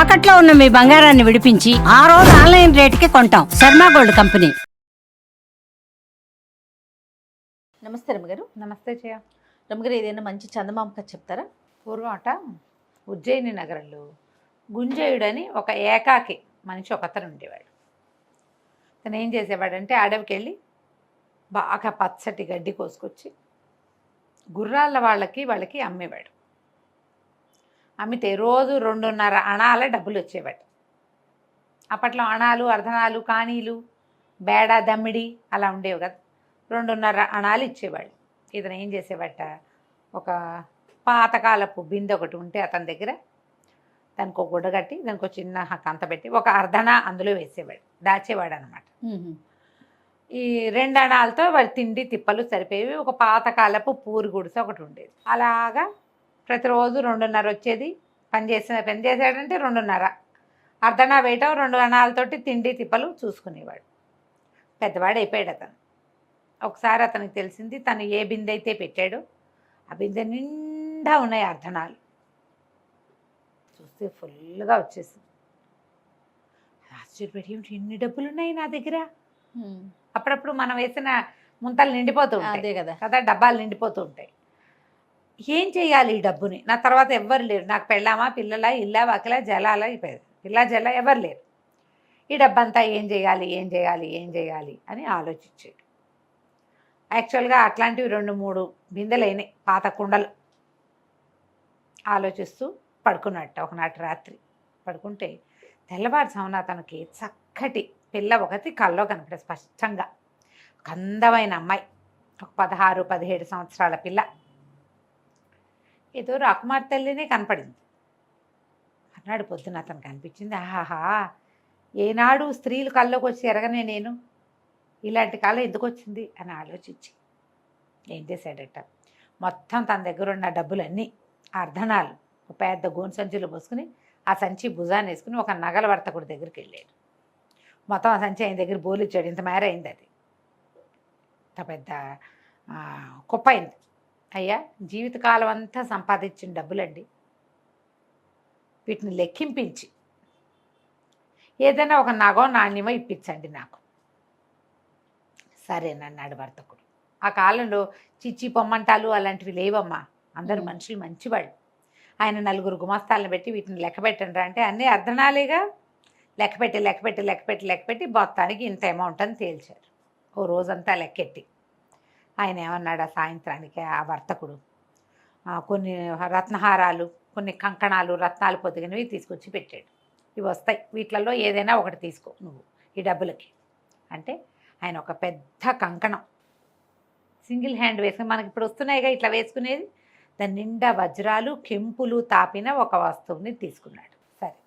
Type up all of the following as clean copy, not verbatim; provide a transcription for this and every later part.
తాకట్లో ఉన్న మీ బంగారాన్ని విడిపించి ఆ రోజు ఆన్లైన్ రేటుకి కొంటాం. Sharma gold company. నమస్తే రమ్మగారు. నమస్తే జయ. రమ్మగారు, ఏదైనా మంచి చందమామ కథ చెప్తారా? పూర్వమట ఉజ్జయిని నగరంలో గుంజేయుడని ఒక ఏకాకి మనిషి ఒకతను ఉండేవాడు. తను ఏం చేసేవాడంటే అడవికి వెళ్ళి బాగా పచ్చటి గడ్డి కోసుకొచ్చి గుర్రాల వాళ్ళకి అమ్మేవాడు. అమ్మితే రోజు 2.5 అణాల డబ్బులు వచ్చేవాడు. అప్పట్లో అణాలు, అర్ధనాలు, కాణీలు, బేడ, దమ్మిడి అలా ఉండేవి కదా. 2.5 అణాలు ఇచ్చేవాడు. ఇతను ఏం చేసేవాట, ఒక పాతకాలపు బిందె ఒకటి ఉంటే అతని దగ్గర దానికి ఒక గుడ్డ కట్టి దానికి ఒక చిన్న కంత పెట్టి ఒక అర్ధన అందులో వేసేవాడు, దాచేవాడు అనమాట. ఈ 2 అణాలతో వాడి తిండి తిప్పలు సరిపోయేవి. ఒక పాతకాలపు పూరి గుడిసె ఒకటి ఉండేది. అలాగా ప్రతిరోజు 2.5 వచ్చేది. పని చేసాడంటే 2.5 అర్ధన వేయటం, 2 అణాలతోటి తిండి తిప్పలు చూసుకునేవాడు. పెద్దవాడు అయిపోయాడు అతను. ఒకసారి అతనికి తెలిసింది, తను ఏ బిందె అయితే పెట్టాడో ఆ బిందె నిండా ఉన్నాయి అర్ధనాలు. చూస్తే ఫుల్గా వచ్చేసింది. ఆశ్చర్యపెట్టి, ఏమిటి ఇన్ని డబ్బులు ఉన్నాయి నా దగ్గర? అప్పుడప్పుడు మనం వేసిన ముంతలు నిండిపోతూ ఉంటాయి కదా, డబ్బాలు నిండిపోతూ ఉంటాయి. ఏం చేయాలి ఈ డబ్బుని? నా తర్వాత ఎవ్వరు లేరు, నాకు పెళ్ళామా, పిల్లల, ఇల్లా, వాకిలా, జలాల, పిల్ల జల ఎవరు లేరు. ఈ డబ్బంతా ఏం చేయాలి అని ఆలోచించాడు. యాక్చువల్గా అట్లాంటివి 2-3 బిందెలు అయినాయి, పాత కుండలు. ఆలోచిస్తూ పడుకున్నట్ట ఒకనాటి రాత్రి. పడుకుంటే తెల్లవారుజామున తనకి చక్కటి పిల్ల ఒకటి కల్లో కనపడే స్పష్టంగా. ఒక అందమైన అమ్మాయి, ఒక 16-17 సంవత్సరాల పిల్ల. ఏదో రాకుమార్ తల్లినే కనపడింది. అన్నాడు పొద్దున అతనికి అనిపించింది, ఆహాహా, ఏనాడు స్త్రీలు కల్లోకి వచ్చి ఎరగనే నేను, ఇలాంటి కాలం ఎందుకు వచ్చింది అని ఆలోచించి ఏం చేశాడట, మొత్తం తన దగ్గర ఉన్న డబ్బులన్నీ అర్ధనాలు ఒక పెద్ద గోను సంచిలో పోసుకుని ఆ సంచి భుజాన్ని వేసుకుని ఒక నగల వర్తకుడి దగ్గరికి వెళ్ళాడు. మొత్తం ఆ సంచి ఆయన దగ్గర బోలిచ్చాడు. ఇంత మేర అయింది అది, ఇంత పెద్ద కుప్ప అయింది. అయ్యా, జీవితకాలం అంతా సంపాదించిన డబ్బులండి, వీటిని లెక్కింపించి ఏదైనా ఒక నగో నాణ్యమో ఇప్పించండి నాకు. సరేనన్నాడు వర్తకుడు. ఆ కాలంలో చిచ్చి పొమ్మంటాలు అలాంటివి లేవమ్మా, అందరూ మనుషులు మంచివాళ్ళు. ఆయన 4 గుమాస్తాలను పెట్టి వీటిని లెక్క పెట్టండి అంటే అన్నీ అర్ధనాలేగా. లెక్కపెట్టి మొత్తానికి ఇంత అమౌంట్ అని తేల్చారు. ఓ రోజంతా లెక్కెట్టి ఆయన ఏమన్నాడు, ఆ సాయంత్రానికి ఆ వర్తకుడు కొన్ని రత్నహారాలు, కొన్ని కంకణాలు, రత్నాలు పొదిగినవి తీసుకొచ్చి పెట్టాడు. ఇవి వస్తాయి, వీటిలలో ఏదైనా ఒకటి తీసుకో నువ్వు ఈ డబ్బులకి అంటే. ఆయన ఒక పెద్ద కంకణం సింగిల్ హ్యాండ్ వేసుకుని, మనకి ఇప్పుడు వస్తున్నాయిగా ఇట్లా వేసుకునేది, దాని నిండా వజ్రాలు, కెంపులు తాపిన ఒక వస్తువుని తీసుకున్నాడు. సరే,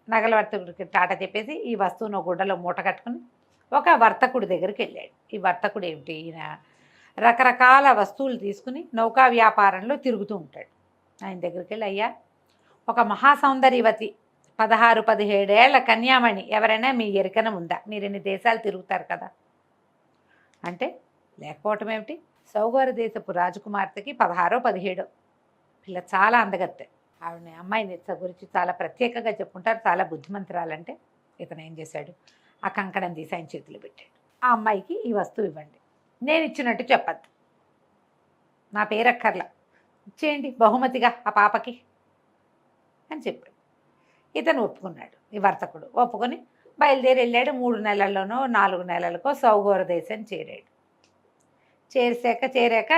నగల వర్తకుడికి టాటా చెప్పేసి ఈ వస్తువును గుడ్డలో మూట కట్టుకుని ఒక వర్తకుడి దగ్గరికి వెళ్ళాడు. ఈ వర్తకుడు ఏమిటి, ఈయన రకరకాల వస్తువులు తీసుకుని నౌకా వ్యాపారంలో తిరుగుతూ ఉంటాడు. ఆయన దగ్గరికి వెళ్ళి, అయ్యా, ఒక మహాసౌందర్యవతి 16-17 ఏళ్ల కన్యామణి ఎవరైనా మీ ఎరికన ఉందా? మీరు ఇన్ని దేశాలు తిరుగుతారు కదా అంటే, లేకపోవటం ఏమిటి, సౌగోర దేశపు రాజకుమార్తెకి 16-17 పిల్ల, చాలా అందగత్తె. ఆవిడని అమ్మాయిని గురించి చాలా ప్రత్యేకంగా చెప్పుకుంటారు, చాలా బుద్ధిమంతురాలంటే. ఇతను ఏం చేశాడు, ఆ కంకణం తీసి ఆయన చేతిలో పెట్టాడు. ఆ అమ్మాయికి ఈ వస్తువు ఇవ్వండి, నేను ఇచ్చినట్టు చెప్పద్దు, నా పేరక్కర్లా, ఇచ్చేయండి బహుమతిగా ఆ పాపకి అని చెప్పాడు. ఇతను ఒప్పుకున్నాడు. ఈ వర్తకుడు ఒప్పుకొని బయలుదేరి వెళ్ళాడు. 3 నెలల్లోనో 4 నెలలకో సౌగోర దేశం చేరాడు. చేరాక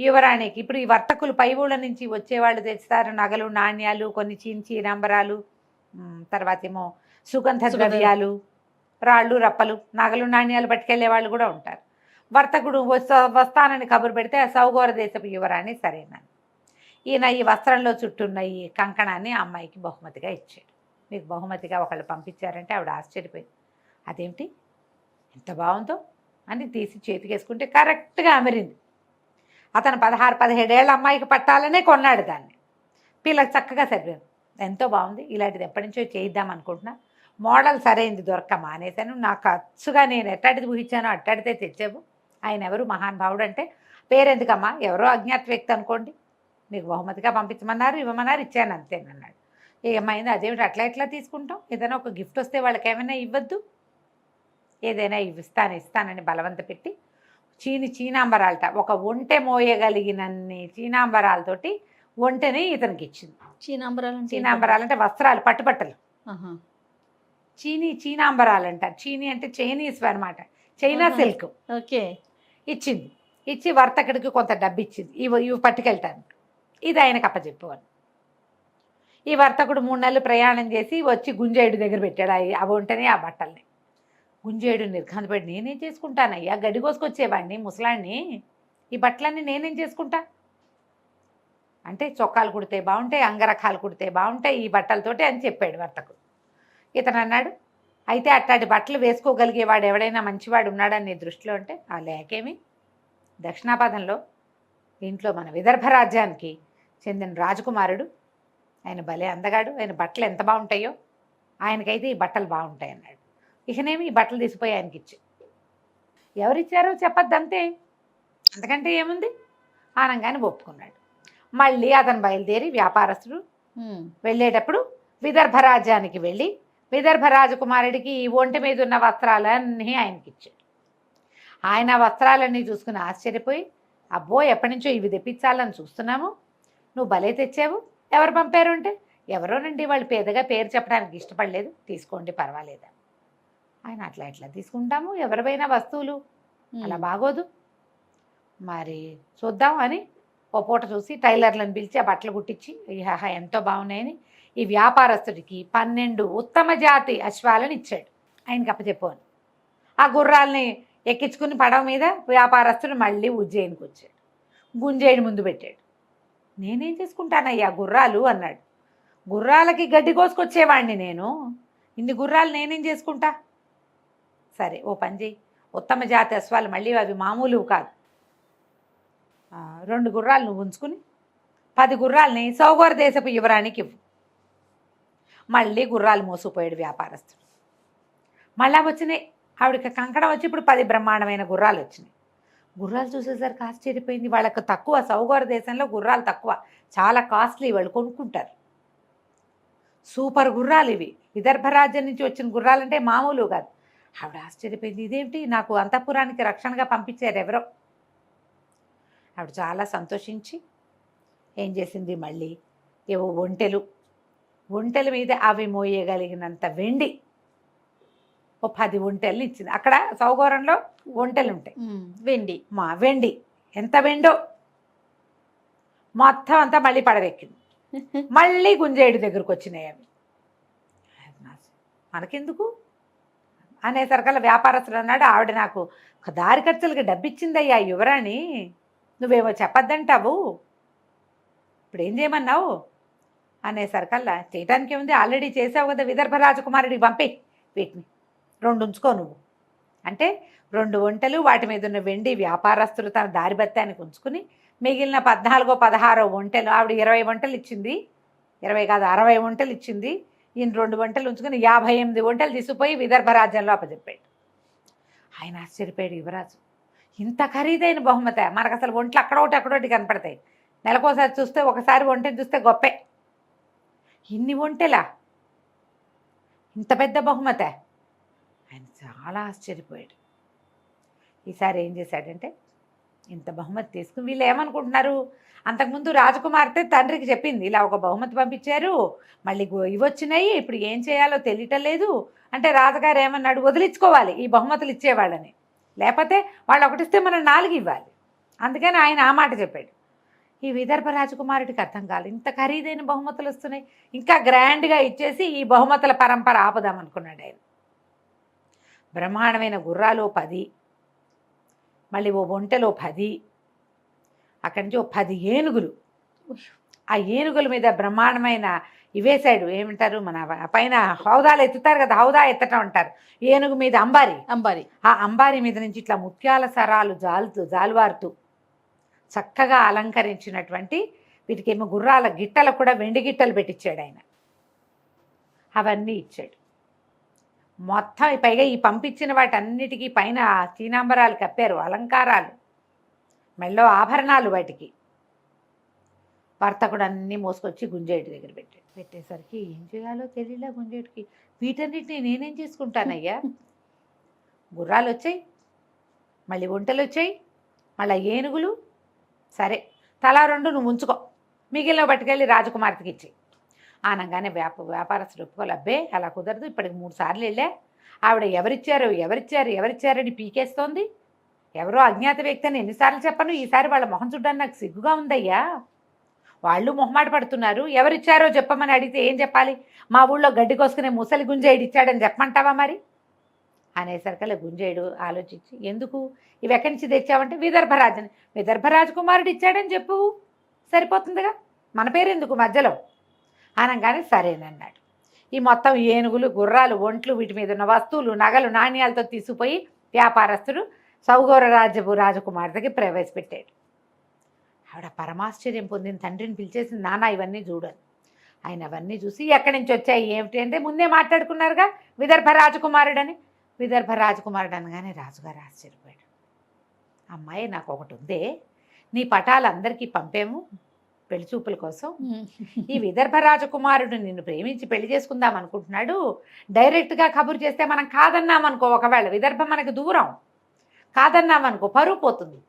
యువరాణికి, ఇప్పుడు ఈ వర్తకులు పై ఊళ్ళ నుంచి వచ్చేవాళ్ళు తెస్తారు నగలు, నాణ్యాలు, కొన్ని చించి నంబరాలు, తర్వాత ఏమో సుగంధ ద్రవ్యాలు, రాళ్ళు, రప్పలు, నగలు, నాణ్యాలు పట్టుకెళ్లే వాళ్ళు కూడా ఉంటారు. వర్తకుడు వస్తానని కబురు పెడితే ఆ సౌగోర దేశపు యువరాణి సరేనని ఈయన ఈ వస్త్రంలో చుట్టున్న ఈ కంకణాన్ని ఆ అమ్మాయికి బహుమతిగా ఇచ్చాడు. మీకు బహుమతిగా ఒకళ్ళు పంపించారంటే ఆవిడ ఆశ్చర్యపోయింది. అదేమిటి ఎంత బాగుందో అని తీసి చేతికేసుకుంటే కరెక్ట్గా అమరింది. అతను 16-17 ఏళ్ళ అమ్మాయికి పట్టాలనే కొన్నాడు దాన్ని. పిల్లకి చక్కగా సరిపోయింది. ఎంతో బాగుంది, ఇలాంటిది ఎప్పటి నుంచో చేయిద్దాం అనుకుంటున్నా, మోడల్ సరైంది దొరక్క మానేశాను, నాకు ఖర్చుగా నేను ఎట్టాడిది ఊహించానో అట్టాడితే తెచ్చావు. ఆయన ఎవరు మహానుభావుడు అంటే, పేరెందుకమ్మా, ఎవరో అజ్ఞాత వ్యక్తి అనుకోండి, మీకు బహుమతిగా పంపించమన్నారు, ఇవ్వమన్నారు, ఇచ్చాను అంతేనన్నాడు. ఏమైంది అదేమిటి అట్లా ఎట్లా తీసుకుంటాం, ఏదైనా ఒక గిఫ్ట్ వస్తే వాళ్ళకి ఏమైనా ఇవ్వద్దు, ఏదైనా ఇస్తానని బలవంత పెట్టి చీనాంబరాలట ఒక ఒంటె మోయగలిగినన్ని చీనాంబరాలతోటి ఒంటెని ఇతనికి ఇచ్చింది. చీనాంబరాలు అంటే వస్త్రాలు, పట్టుబట్టలు. చీనాంబరాలు అంటారు. చీనీ అంటే చైనీస్ అనమాట, చైనా సిల్క్. ఓకే. ఇచ్చింది. ఇచ్చి వర్తకుడికి కొంత డబ్బు ఇచ్చింది, ఇవి పట్టుకెళ్తాను, ఇది ఆయనకు అప్పచెప్పేవాడు. ఈ వర్తకుడు 3 నెలలు ప్రయాణం చేసి వచ్చి గుంజేయుడు దగ్గర పెట్టాడు అవి ఉంటేనే ఆ బట్టల్ని. గుంజేయుడు నిర్ఘాంతపడి, నేనేం చేసుకుంటానయ్యా, గడ్డి కోసుకొచ్చేవాడిని ముసలాడిని, ఈ బట్టలన్నీ నేనేం చేసుకుంటా అంటే చొక్కాలు కుడితే బాగుంటాయి, అంగరఖాలు కుడితే బాగుంటాయి ఈ బట్టలతోటి అని చెప్పాడు వర్తకుడు. ఇతను అన్నాడు, అయితే అట్లాంటి బట్టలు వేసుకోగలిగేవాడు ఎవడైనా మంచివాడు ఉన్నాడని నీ దృష్టిలో అంటే, ఆ లేకేమి, దక్షిణాపథంలో ఇంట్లో మన విదర్భ రాజ్యానికి చెందిన రాజకుమారుడు, ఆయన భలే అందగాడు, ఆయన బట్టలు ఎంత బాగుంటాయో, ఆయనకైతే ఈ బట్టలు బాగుంటాయి అన్నాడు. ఇకనేమి ఈ బట్టలు తీసిపోయి ఆయనకి ఇచ్చి, ఎవరిచ్చారో చెప్పద్దు అంతే, అంతకంటే ఏముంది, ఆనంగానే ఒప్పుకున్నాడు. మళ్ళీ అతను బయలుదేరి వ్యాపారస్తుడు వెళ్ళేటప్పుడు విదర్భ రాజ్యానికి వెళ్ళి విదర్భ రాజకుమారుడికి ఈ ఒంటి మీద ఉన్న వస్త్రాలన్నీ ఆయనకి ఇచ్చాడు. ఆయన వస్త్రాలన్నీ చూసుకుని ఆశ్చర్యపోయి, అబ్బో ఎప్పటి నుంచో ఇవి తెప్పించాలని చూస్తున్నాము, నువ్వు భలే తెచ్చావు, ఎవరు పంపారు అంటే, ఎవరోనండి, వాళ్ళు పేదగా పేరు చెప్పడానికి ఇష్టపడలేదు, తీసుకోండి పర్వాలేదా. ఆయన అట్లా ఎట్లా తీసుకుంటాము, ఎవరివైనా వస్తువులు అలా బాగోదు, మరి చూద్దాం అని ఓ పూట చూసి టైలర్లను పిలిచి ఆ బట్టలు కుట్టించి ఎంతో బాగున్నాయని ఈ వ్యాపారస్తుడికి 12 ఉత్తమ జాతి అశ్వాలను ఇచ్చాడు, ఆయనకి అప్పచెప్పాను. ఆ గుర్రాలని ఎక్కించుకుని పడవ మీద వ్యాపారస్తుడు మళ్ళీ ఉజ్జయినికి వచ్చాడు. గుంజేయుడు ముందు పెట్టాడు. నేనేం చేసుకుంటానయ్యా గుర్రాలు అన్నాడు. గుర్రాలకి గడ్డి కోసుకొచ్చేవాడిని నేను, ఇన్ని గుర్రాలు నేనేం చేసుకుంటా. సరే ఓ పని చేయి, ఉత్తమ జాతి అశ్వాలు మళ్ళీ అవి మామూలు కాదు, 2 గుర్రాలు నువ్వు ఉంచుకుని 10 గుర్రాలని సౌగోర దేశపు యువరానికి ఇవ్వు. మళ్ళీ గుర్రాలు మోసుకుపోయాడు వ్యాపారస్తుడు. మళ్ళా వచ్చినాయి, ఆవిడకి కంకణం వచ్చి ఇప్పుడు 10 బ్రహ్మాండమైన గుర్రాలు వచ్చినాయి. గుర్రాలు చూసేసరికి ఆశ్చర్యపోయింది, వాళ్ళకు తక్కువ, సౌగోర దేశంలో గుర్రాలు తక్కువ, చాలా కాస్ట్లీ, వాళ్ళు కొనుక్కుంటారు. సూపర్ గుర్రాలు ఇవి, విదర్భ రాజ్యం నుంచి వచ్చిన గుర్రాలంటే మామూలు కాదు. ఆవిడ ఆశ్చర్యపోయింది, ఇదేమిటి, నాకు అంతఃపురానికి రక్షణగా పంపించారు ఎవరో. ఆవిడ చాలా సంతోషించి ఏం చేసింది, మళ్ళీ ఏవో ఒంటెల మీద అవి మోయగలిగినంత వెండి ఓ 10 ఒంటెల్ని ఇచ్చింది. అక్కడ సౌగోరంలో ఒంటెలు ఉంటాయి, వెండి ఎంత వెండో మొత్తం అంతా మళ్ళీ పడవెక్కింది. మళ్ళీ గుంజేయుడి దగ్గరకు వచ్చినాయి అవి. మనకెందుకు అనేసరికల్లా వ్యాపారస్తుడు అన్నాడు, ఆవిడ నాకు దారి ఖర్చులకి డబ్బిచ్చిందయ్యా యువరాణి, నువ్వేమో చెప్పద్దంటావు, ఇప్పుడు ఏం చేయమన్నావు అనేసరికల్లా, చేయటానికి ఏముంది, ఆల్రెడీ చేసావు కదా, విదర్భ రాజకుమారుడికి పంపి వీటిని 2 ఉంచుకో నువ్వు అంటే 2 ఒంటెలు, వాటి మీద ఉన్న వెండి వ్యాపారస్తులు తన దారి బత్తానికి ఉంచుకుని మిగిలిన 14 16 ఒంటెలు, ఆవిడ 20 ఒంటెలు ఇచ్చింది, 20 కాదు 60 ఒంటెలు ఇచ్చింది, ఈయన 2 ఒంటెలు ఉంచుకుని 58 ఒంటెలు తీసుకుపోయి విదర్భ రాజ్యంలో అప్పచెప్పాడు. ఆయన ఆశ్చర్యపోయాడు, యువరాజు ఇంత ఖరీదైన బహుమతి, మనకు అసలు ఒంట్లు అక్కడొకటి కనపడతాయి, నెలకోసారి చూస్తే ఒకసారి ఒంటెని చూస్తే గొప్పే, ఇన్ని ఒంటెలా, ఇంత పెద్ద బహుమతి. ఆయన చాలా ఆశ్చర్యపోయాడు. ఈసారి ఏం చేశాడంటే, ఇంత బహుమతి తీసుకుని, వీళ్ళు ఏమనుకుంటున్నారు, అంతకుముందు రాజకుమార్తె తండ్రికి చెప్పింది, ఇలా ఒక బహుమతి పంపించారు, మళ్ళీ ఇవి వచ్చినాయి, ఇప్పుడు ఏం చేయాలో తెలియటం లేదు అంటే, రాజుగారు ఏమన్నాడు, వదిలించుకోవాలి ఈ బహుమతులు ఇచ్చేవాళ్ళని, లేకపోతే వాళ్ళు ఒకటిస్తే మనం 4 ఇవ్వాలి, అందుకని ఆయన ఆ మాట చెప్పాడు. ఈ విదర్భ రాజకుమారుడికి అర్థం కాలేదు, ఇంత ఖరీదైన బహుమతులు వస్తున్నాయి, ఇంకా గ్రాండ్గా ఇచ్చేసి ఈ బహుమతుల పరంపర ఆపుదామనుకున్నాడు ఆయన. బ్రహ్మాండమైన గుర్రాలు 10, మళ్ళీ ఓ ఒంటెలో 10, అక్కడి నుంచి ఓ 10 ఏనుగులు, ఆ ఏనుగుల మీద బ్రహ్మాండమైన ఇవేశాడు, ఏమంటారు మన పైన హౌదాలు ఎత్తుతారు కదా, హౌదా ఎత్తటం అంటారు, ఏనుగు మీద అంబారి, ఆ అంబారి మీద నుంచి ఇట్లా ముత్యాల సరాలు జాలువారుతూ చక్కగా అలంకరించినటువంటి, వీటికేమో గుర్రాల గిట్టలకు కూడా వెండి గిట్టలు పెట్టించాడు ఆయన, అవన్నీ ఇచ్చాడు మొత్తం. పైగా ఈ పంపించిన వాటన్నిటికీ పైన చీనాంబరాలు కప్పారు, అలంకారాలు, మెళ్ళో ఆభరణాలు, వాటికి వర్తకుడు అన్నీ మోసుకొచ్చి గుంజేయుడి దగ్గర పెట్టాడు. పెట్టేసరికి ఏం చేయాలో తెలియలే గుంజేటికి. వీటన్నిటిని నేనేం చేసుకుంటానయ్యా? గుర్రాలు వచ్చాయి, మళ్ళీ ఒంటెలు వచ్చాయి, మళ్ళీ ఏనుగులు. సరే, తలా 2 నువ్వు ఉంచుకో, మిగిలిన పట్టుకెళ్ళి రాజకుమార్తెకి ఇచ్చి. అనగానే వ్యాపారస్తుడు ఒప్పుకోవాలి. అబ్బే అలా కుదరదు, ఇప్పటికి 3 సార్లు వెళ్ళా. ఆవిడ ఎవరిచ్చారని పీకేస్తోంది. ఎవరో అజ్ఞాత వ్యక్తి అని ఎన్నిసార్లు చెప్పను, ఈసారి వాళ్ళ మొహం చూడ్డానికి నాకు సిగ్గుగా ఉందయ్యా. వాళ్ళు మొహమాట పడుతున్నారు. ఎవరిచ్చారో చెప్పమని అడిగితే ఏం చెప్పాలి? మా ఊళ్ళో గడ్డి కోసుకునే ముసలి గుంజేయుడు ఇచ్చాడని చెప్పమంటావా మరి అనేసరికల్లా గుంజేయుడు ఆలోచించి, ఎందుకు ఇవి ఎక్కడి నుంచి తెచ్చావంటే విదర్భ రాజకుమారుడు ఇచ్చాడని చెప్పు, సరిపోతుందిగా, మన పేరు ఎందుకు మధ్యలో అనగానే సరేనన్నాడు. ఈ మొత్తం ఏనుగులు, గుర్రాలు, ఒంట్లు, వీటి మీద ఉన్న వస్తువులు, నగలు, నాణ్యాలతో తీసుకుపోయి వ్యాపారస్తుడు సౌగౌర రాజకుమార్తెకి ప్రవేశపెట్టాడు. ఆవిడ పరమాశ్చర్యం పొందిన తండ్రిని పిలిచేసింది, నాన్న ఇవన్నీ చూడని. ఆయన అవన్నీ చూసి ఎక్కడి నుంచి వచ్చాయి ఏమిటి అంటే, ముందే మాట్లాడుకున్నారుగా విదర్భ రాజకుమారుడని. విదర్భ రాజకుమారుడు అనగానే రాజుగారు ఆశ్చర్యపోయాడు. అమ్మాయి, నాకు ఒకటి ఉందే, నీ పటాలు అందరికీ పంపాము పెళ్లి చూపుల కోసం. ఈ విదర్భ రాజకుమారుడు నిన్ను ప్రేమించి పెళ్లి చేసుకుందాం అనుకుంటున్నాడు. డైరెక్ట్గా కబురు చేస్తే మనం కాదన్నామనుకో, ఒకవేళ విదర్భ మనకు దూరం, కాదన్నామనుకో పరువు పోతుంది.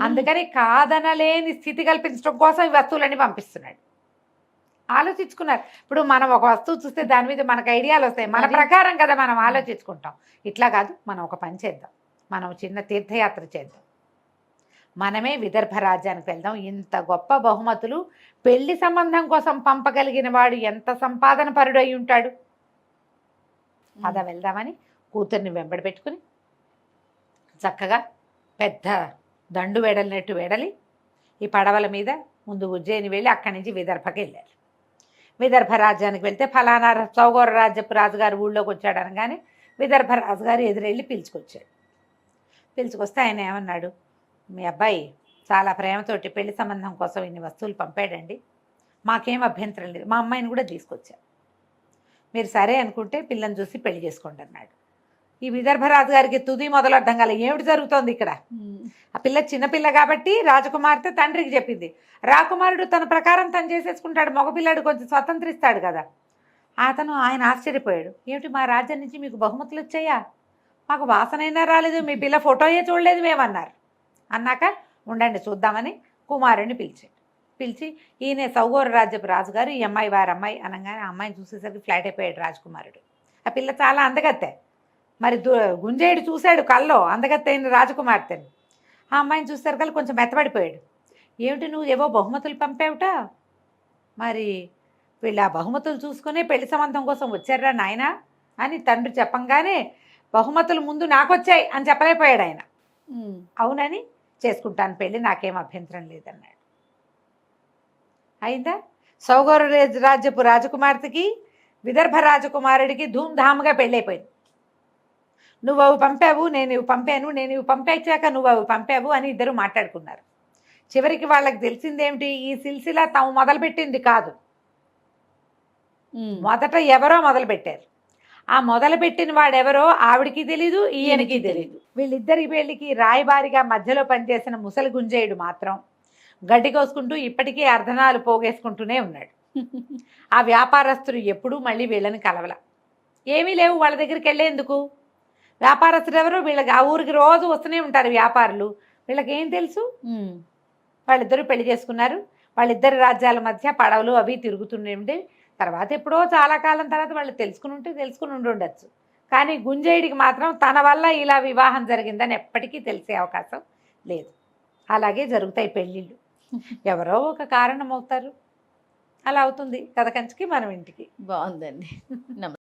అందుకని కాదనలేని స్థితి కల్పించడం కోసం ఈ వస్తువులన్నీ పంపిస్తున్నాడు. ఆలోచించుకున్నారు. ఇప్పుడు మనం ఒక వస్తువు చూస్తే దాని మీద మనకు ఐడియాలు వస్తాయి, మన ప్రకారం కదా మనం ఆలోచించుకుంటాం. ఇట్లా కాదు, మనం ఒక పని చేద్దాం, మనం చిన్న తీర్థయాత్ర చేద్దాం, మనమే విదర్భ రాజ్యానికి వెళ్దాం. ఇంత గొప్ప బహుమతులు పెళ్లి సంబంధం కోసం పంపగలిగిన వాడు ఎంత సంపాదన పరుడు అయి ఉంటాడు. పద వెళ్దామని కూతుర్ని వెంబడి పెట్టుకుని చక్కగా పెద్ద దండు వెడలినట్టు వెడలి ఈ పడవల మీద ముందు ఉజ్జయిని వెళ్ళి అక్కడి నుంచి విదర్భకి వెళ్ళారు. విదర్భ రాజ్యానికి వెళ్తే ఫలానా సౌగౌర రాజ్యపు రాజుగారు ఊళ్ళోకి వచ్చాడు అనగానే విదర్భ రాజుగారు ఎదురెళ్ళి పిలుచుకొచ్చాడు. పిలుచుకొస్తే ఆయన ఏమన్నాడు, మీ అబ్బాయి చాలా ప్రేమతోటి పెళ్లి సంబంధం కోసం ఇన్ని వస్తువులు పంపాడండి, మాకేం అభ్యంతరం లేదు, మా అమ్మాయిని కూడా తీసుకొచ్చారు, మీరు సరే అనుకుంటే పిల్లని చూసి పెళ్లి చేసుకోండి అన్నాడు. ఈ విదర్భరాజు గారికి తుది మొదలు అర్థం కాలే, ఏమిటి జరుగుతోంది ఇక్కడ. ఆ పిల్ల చిన్నపిల్ల కాబట్టి రాజకుమార్తె తండ్రికి చెప్పింది. రాకుమారుడు తన ప్రకారం తను చేసేసుకుంటాడు, మగపిల్లాడు కొంచెం స్వతంత్రిస్తాడు కదా. ఆయన ఆశ్చర్యపోయాడు. ఏమిటి, మా రాజ్యం నుంచి మీకు బహుమతులు వచ్చాయా? మాకు వాసనైనా రాలేదు, మీ పిల్ల ఫోటోయే చూడలేదు మేమన్నారు. అన్నాక ఉండండి చూద్దామని కుమారుడిని పిలిచి ఈయన సౌగౌర రాజ్యపు రాజుగారు, ఈ అమ్మాయి వారి అమ్మాయి అనగానే ఆ అమ్మాయిని చూసేసరికి ఫ్లాట్ అయిపోయాడు రాజకుమారుడు. ఆ పిల్ల చాలా అందగత్తే. మరి గుంజేయుడు చూశాడు కల్లో అందగత్తైన రాజకుమార్తెని. ఆ అమ్మాయిని చూసేసరికి కొంచెం మెత్తబడిపోయాడు. ఏమిటి, నువ్వు ఏవో బహుమతులు పంపావుట, మరి వీళ్ళు ఆ బహుమతులు చూసుకునే పెళ్లి సంబంధం కోసం వచ్చారా నాయన అని తండ్రి చెప్పంగానే, బహుమతులు ముందు నాకు వచ్చాయి అని చెప్పలేకపోయాడు ఆయన. అవునని, చేసుకుంటాను పెళ్ళి, నాకేం అభ్యంతరం లేదన్నాడు. అయిందా? సౌగౌర రాజ్యపు రాజకుమార్తెకి విదర్భ రాజకుమారుడికి ధూమ్ధామ్గా పెళ్ళైపోయింది. నువ్వు అవి పంపావు, నేను ఇవి పంపాను, నేను ఇవి పంపించాక నువ్వు అవి పంపావు అని ఇద్దరు మాట్లాడుకున్నారు. చివరికి వాళ్ళకి తెలిసిందేమిటి, ఈ సిల్సిలా తాము మొదలుపెట్టింది కాదు, మొదట ఎవరో మొదలుపెట్టారు. ఆ మొదలుపెట్టిన వాడెవరో ఆవిడికి తెలీదు, ఈయనకి తెలీదు. వీళ్ళిద్దరి పెళ్లికి రాయబారిగా మధ్యలో పనిచేసిన ముసలి గుంజేయుడు మాత్రం గడ్డి కోసుకుంటూ ఇప్పటికీ అర్ధనాలు పోగేసుకుంటూనే ఉన్నాడు. ఆ వ్యాపారస్తులు ఎప్పుడూ మళ్ళీ వీళ్ళని కలవల. ఏమీ లేవు వాళ్ళ దగ్గరికి వెళ్ళేందుకు. వ్యాపారస్తులు ఎవరు, వీళ్ళకి ఆ ఊరికి రోజు వస్తూనే ఉంటారు వ్యాపారులు, వీళ్ళకి ఏం తెలుసు. వాళ్ళిద్దరూ పెళ్లి చేసుకున్నారు. వాళ్ళిద్దరి రాజ్యాల మధ్య పడవలు అవి తిరుగుతుండే. తర్వాత ఎప్పుడో చాలా కాలం తర్వాత వాళ్ళు తెలుసుకుని ఉండొచ్చు. కానీ గుంజేయుడికి మాత్రం తన వల్ల ఇలా వివాహం జరిగిందని ఎప్పటికీ తెలిసే అవకాశం లేదు. అలాగే జరుగుతాయి పెళ్ళిళ్ళు, ఎవరో ఒక కారణం అవుతారు, అలా అవుతుంది కథ కంచికి మనం ఇంటికి. బాగుందండి. నమస్తే.